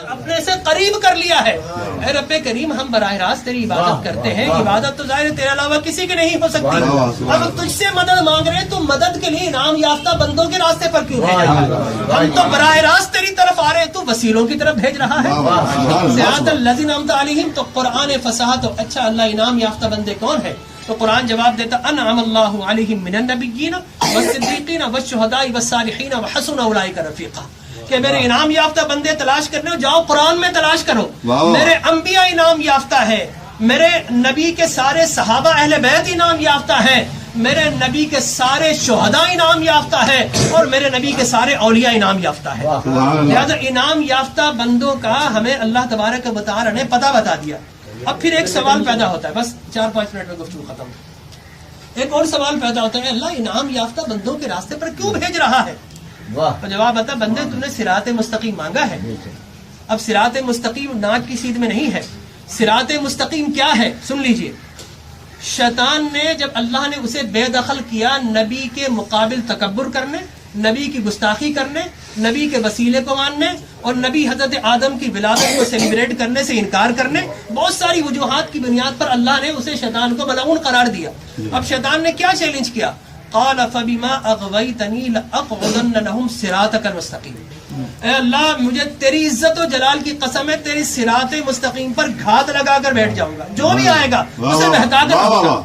اپنے سے قریب کر لیا ہے. اے رب کریم ہم براہ راست تیری عبادت کرتے ہیں, عبادت تو ظاہر تیرے علاوہ کسی کی نہیں ہو سکتی. اب تجھ سے مدد مانگ رہے ہیں تو مدد کے لیے انعام یافتہ بندوں کے راستے پر کیوں بھیج رہا ہے؟ ہم تو براہ راست تیری طرف آ رہے ہیں, تو وسیلوں کی طرف بھیج رہا ہے. صراط الذین انعمت علیہم, تو قرآن فصاحت ہو. اچھا اللہ انعام یافتہ بندے کون ہیں؟ تو قرآن جواب دیتا انعم اللہ علیہم من النبیین والصدیقین والشہداء والصالحین وحسن اولئک رفیقا. کہ میرے انعام یافتہ بندے تلاش کرنے ہو, جاؤ قرآن میں تلاش کرو. میرے انبیاء انعام یافتہ ہے, میرے نبی کے سارے صحابہ اہل بیت انعام یافتہ ہیں, میرے نبی کے سارے شہداء انعام یافتہ ہے, اور میرے نبی کے سارے اولیاء انعام یافتہ ہے. لہذا انعام یافتہ بندوں کا ہمیں اللہ تبارک و تعالی نے پتہ بتا دیا. اب پھر ایک سوال پیدا ہوتا ہے, بس 4-5 منٹ میں گفتگو ختم. ایک اور سوال پیدا ہوتا ہے, اللہ انعام یافتہ بندوں کے راستے پر کیوں بھیج رہا ہے؟ تو جواب آتا ہے بندے تم نے صراط مستقیم مانگا ہے. اب صراط مستقیم ناک کی سیدھ میں نہیں ہے. صراط مستقیم کیا ہے سن لیجئے. شیطان نے جب اللہ نے اسے بے دخل کیا نبی کے مقابل تکبر کرنے, نبی کی گستاخی کرنے, نبی کے وسیلے کو ماننے, اور نبی حضرت آدم کی ولادت کو سیلیبریٹ کرنے سے انکار کرنے, بہت ساری وجوہات کی بنیاد پر اللہ نے اسے شیطان کو ملعون قرار دیا. اب شیطان نے کیا چیلنج کیا؟ قال فبما اغویتنی لاقعدن لهم صراطک المستقیم. اے اللہ مجھے تیری عزت و جلال کی قسم ہے, تیری صراط مستقیم پر گھات لگا کر بیٹھ جاؤں گا, جو بھی آئے گا اسے بہکا کر رکھوں گا.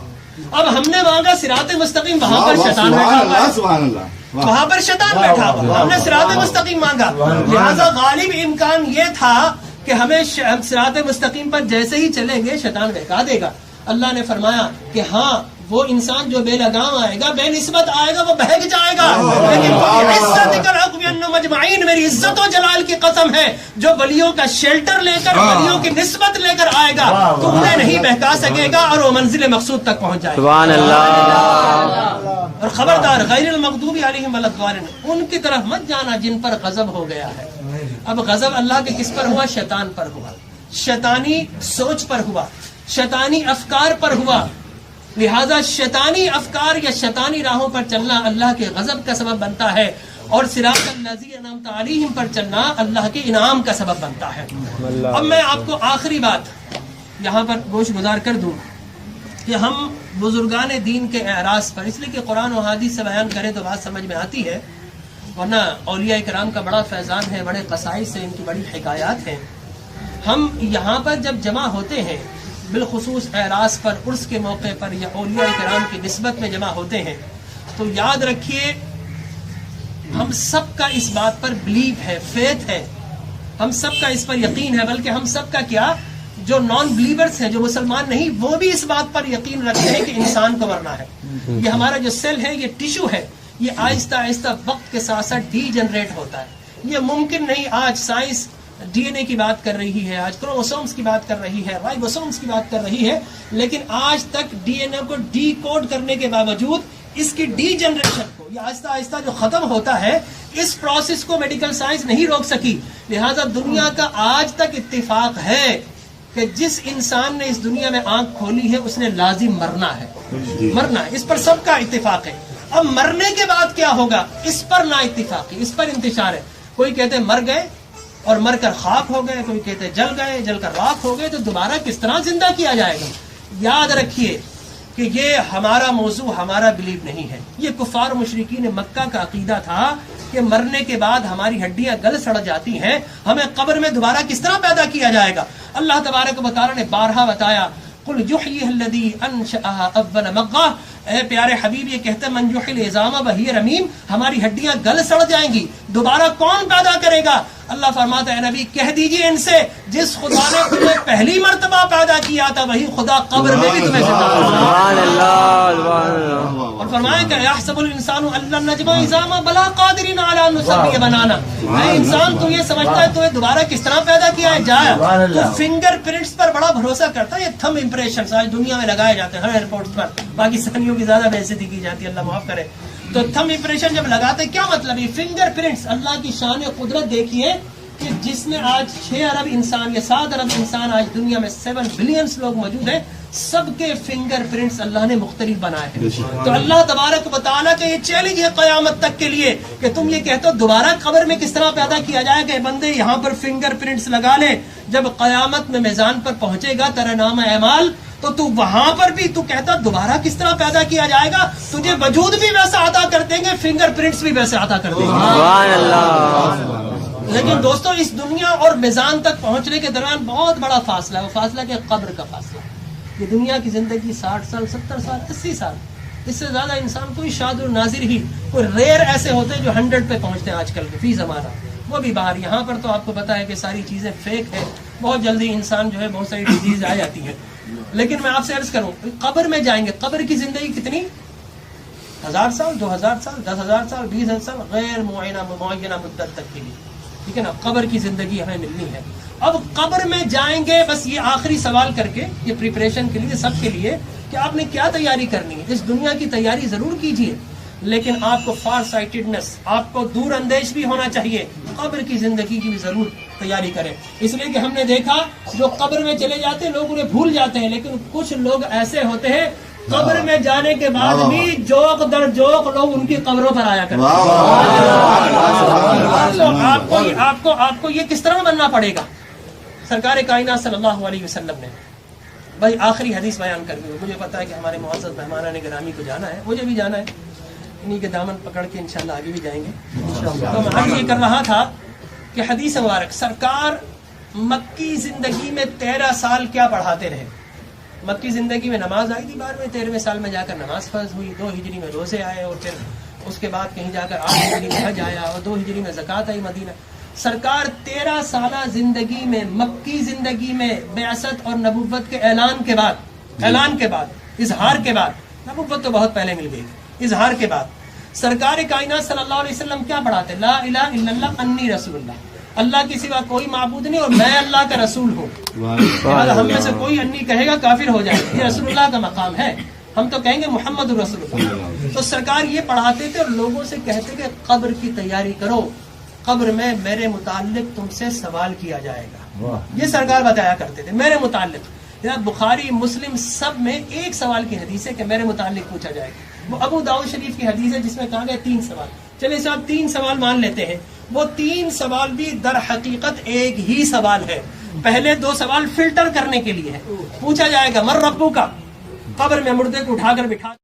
اب ہم نے مانگا صراط مستقیم, وہاں پر شیطان بیٹھا ہوا ہے, وہاں پر شیطان بیٹھا ہوا. ہم نے صراط مستقیم مانگا, لہذا غالب امکان یہ تھا کہ ہمیں صراط مستقیم پر جیسے ہی چلیں گے شیطان بہکا دے گا. اللہ نے فرمایا کہ ہاں وہ انسان جو بے لگام آئے گا, بے نسبت آئے گا, وہ بہک جائے گا. لیکن مجمعین, میری عزت و جلال کی قسم ہے, جو ولیوں کا شیلٹر لے کر, ولیوں کی نسبت لے کر آئے گا تو انہیں نہیں بہکا سکے گا, اور وہ منزل مقصود تک پہنچ جائے گا. سبحان اللہ. اور خبردار غیر المغضوب علیہم ولا الضالین, ان کی طرف مت جانا جن پر غضب ہو گیا ہے. اب غضب اللہ کے کس پر ہوا؟ شیطان پر ہوا, شیطانی سوچ پر ہوا, شیطانی افکار پر ہوا. لہذا شیطانی افکار یا شیطانی راہوں پر چلنا اللہ کے غضب کا سبب بنتا ہے, اور صراط الذین انعمت علیہم پر چلنا اللہ کے انعام کا سبب بنتا ہے. اب میں آپ کو آخری بات یہاں پر گوش گزار کر دوں کہ ہم بزرگان دین کے اعراض پر, اس لیے کہ قرآن و حدیث سے بیان کریں تو بات سمجھ میں آتی ہے, ورنہ اولیاء کرام کا بڑا فیضان ہے, بڑے قصائص ہیں, ان کی بڑی حکایات ہیں. ہم یہاں پر جب جمع ہوتے ہیں, بالخصوص اعراض پر, عرس کے موقع پر, یا اولیاء کرام کی نسبت میں جمع ہوتے ہیں, تو یاد رکھیے ہم سب کا اس بات پر بلیو ہے, فیتھ ہے, ہم سب کا اس پر یقین ہے, بلکہ ہم سب کا کیا, جو نان بلیورز ہیں, جو مسلمان نہیں, وہ بھی اس بات پر یقین رکھتے ہیں کہ انسان کو مرنا ہے. یہ ہمارا جو سیل ہے, یہ ٹیشو ہے, یہ آہستہ آہستہ وقت کے ساتھ ساتھ ڈی جنریٹ ہوتا ہے. یہ ممکن نہیں. آج سائنس ڈی این اے کی بات کر رہی ہے, آج کروموسومز کی بات کر رہی ہے, رائبوسومز کی بات کر رہی ہے, لیکن آج تک ڈی این اے کو ڈی کوڈ کرنے کے باوجود اس کی ڈی جنریشن کو, یہ آہستہ آہستہ جو ختم ہوتا ہے, اس پروسیس کو میڈیکل سائنس نہیں روک سکی. لہذا دنیا کا آج تک اتفاق ہے کہ جس انسان نے اس دنیا میں آنکھ کھولی ہے اس نے لازم مرنا ہے, مرنا ہے, اس پر سب کا اتفاق ہے. اب مرنے کے بعد کیا ہوگا, اس پر نا اتفاقی, اس پر انتشار ہے. کوئی کہتے ہیں مر گئے اور مر کر خاک ہو گئے, کوئی کہتے ہیں جل گئے, جل کر راکھ ہو گئے, تو دوبارہ کس طرح زندہ کیا جائے گا؟ یاد رکھیے کہ یہ ہمارا موضوع, ہمارا بلیو نہیں ہے. یہ کفار مشرکین مکہ کا عقیدہ تھا کہ مرنے کے بعد ہماری ہڈیاں گل سڑ جاتی ہیں, ہمیں قبر میں دوبارہ کس طرح پیدا کیا جائے گا؟ اللہ تبارک و تعالی نے بارہا بتایا, قل یحییہ الذی انشأها اول مرہ. اے پیارے حبیب, یہ کہتے ہیں من یحیی العظام وہی رمیم, ہماری ہڈیاں گل سڑ جائیں گی, دوبارہ کون پیدا کرے گا؟ اللہ فرماتا ہے نبی کہہ دیجئے ان سے, جس خدا نے تمہیں پہلی مرتبہ پیدا کیا تھا وہی خدا قبر میں بھی تمہیں زندہ کرے گا. اور فرمایا کہ یحسب الانسان ان لن نجمع عظامہ بلا قادرین علی ان نسوی بنانا. اے انسان تو یہ سمجھتا ہے تمہیں دوبارہ کس طرح پیدا کیا ہے؟ جایا تو فنگر پرنٹس پر بڑا بھروسہ کرتا ہے. یہ تھم امپریشنز آج دنیا میں لگائے جاتے ہیں, ہر ایئرپورٹس پر پاکستانیوں کی زیادہ بےعزتی کی جاتی ہے, اللہ معاف کرے. تو تھم امپریشن جب لگاتے کیا مطلب ہے؟ Finger prints. اللہ کی شان قدرت دیکھیے کہ جس میں آج 6 ارب انسان یا 7 ارب انسان آج دنیا میں 7 بلینز لوگ موجود ہیں، سب کے فنگر پرنٹس اللہ نے مختلف بنائے ہیں. تو اللہ تبارک و تعالیٰ کا یہ چیلنج ہے قیامت تک کے لیے کہ تم یہ کہتے ہو دوبارہ قبر میں کس طرح پیدا کیا جائے کہ بندے یہاں پر فنگر پرنٹس لگا لے، جب قیامت میں میزان پر پہنچے گا تیرا نام اعمال تو تو وہاں پر بھی تو کہتا دوبارہ کس طرح پیدا کیا جائے گا، تجھے وجود بھی ویسا عطا کر دیں گے، فنگر پرنٹس بھی ویسے عطا کر دیں گے. سبحان اللہ. لیکن دوستو اس دنیا اور میزان تک پہنچنے کے درمیان بہت بڑا فاصلہ ہے، وہ فاصلہ کہ قبر کا فاصلہ. یہ دنیا کی زندگی 60 سال 70 سال 80 سال، اس سے زیادہ انسان کوئی شاد و ناظر ہی، کوئی ریئر ایسے ہوتے ہیں جو 100 پہ پہنچتے ہیں آج کل کے فی زمانہ، وہ بھی باہر. یہاں پر تو آپ کو پتا ہے کہ ساری چیزیں فیک ہے، بہت جلدی انسان جو ہے بہت ساری ڈیزیز آ جاتی ہے. لیکن میں آپ سے عرض کروں قبر میں جائیں گے، قبر کی زندگی کتنی؟ 1000 سال 2000 سال 10,000 سال 20,000 سال غیر معینہ مدت تک کے لیے، ٹھیک ہے نا. قبر کی زندگی ہمیں ملنی ہے. اب قبر میں جائیں گے، بس یہ آخری سوال کر کے یہ پریپریشن کے لیے سب کے لیے کہ آپ نے کیا تیاری کرنی ہے. اس دنیا کی تیاری ضرور کیجئے، لیکن آپ کو فار سائٹڈنس، آپ کو دور اندیش بھی ہونا چاہیے. قبر کی زندگی کی بھی ضرور تیاری کریں، اس لیے کہ ہم نے دیکھا جو قبر میں چلے جاتے ہیں لوگ انہیں بھول جاتے ہیں، لیکن کچھ لوگ ایسے ہوتے ہیں قبر میں جانے کے بعد بھی جوک در جوک لوگ ان کی قبروں پر آیا کرتے ہیں. آپ کو یہ کس طرح بننا پڑے گا؟ سرکار کائنات صلی اللہ علیہ وسلم نے بھائی آخری حدیث بیان کر دی. مجھے پتا ہے کہ ہمارے معزز مہمانان گرامی کو جانا ہے، مجھے بھی جانا ہے، انہی کے دامن پکڑ کے انشاءاللہ آگے بھی جائیں گے. تو میں آج یہ کر رہا تھا کہ حدیث مبارک سرکار مکی زندگی میں 13 سال کیا پڑھاتے رہے. مکی زندگی میں نماز آئی تھی، بعد میں 13ویں سال میں جا کر نماز فرض ہوئی، 2 ہجری میں روزے آئے، اور پھر اس کے بعد کہیں جا کر 8 ہجری میں حج آیا، اور 2 ہجری میں زکوٰۃ آئی مدینہ. سرکار 13 سالہ زندگی میں، مکی زندگی میں، بعثت اور نبوت کے اعلان کے بعد اظہار کے بعد، نبوت تو بہت پہلے مل گئی، اظہار کے بعد سرکار کائنات صلی اللہ علیہ وسلم کیا پڑھاتے؟ لا الہ الا اللہ انی رسول اللہ، اللہ کے سوا کوئی معبود نہیں اور میں اللہ کا رسول ہوں. ہم میں سے کوئی انی کہے گا کافر ہو جائے گا، یہ رسول اللہ کا مقام ہے، ہم تو کہیں گے محمد رسول اللہ. تو سرکار یہ پڑھاتے تھے اور لوگوں سے کہتے کہ قبر کی تیاری کرو، قبر میں میرے متعلق تم سے سوال کیا جائے گا. یہ سرکار بتایا کرتے تھے میرے متعلق. بخاری مسلم سب میں ایک سوال کی حدیث ہے کہ میرے متعلق پوچھا جائے گا. وہ ابو داؤد شریف کی حدیث ہے جس میں کہا گیا 3 سوال. چلے صاحب 3 سوال مان لیتے ہیں، وہ 3 سوال بھی در حقیقت ایک ہی سوال ہے. پہلے 2 سوال فلٹر کرنے کے لیے ہے. پوچھا جائے گا من ربک کا، قبر میں مردے کو اٹھا کر بٹھا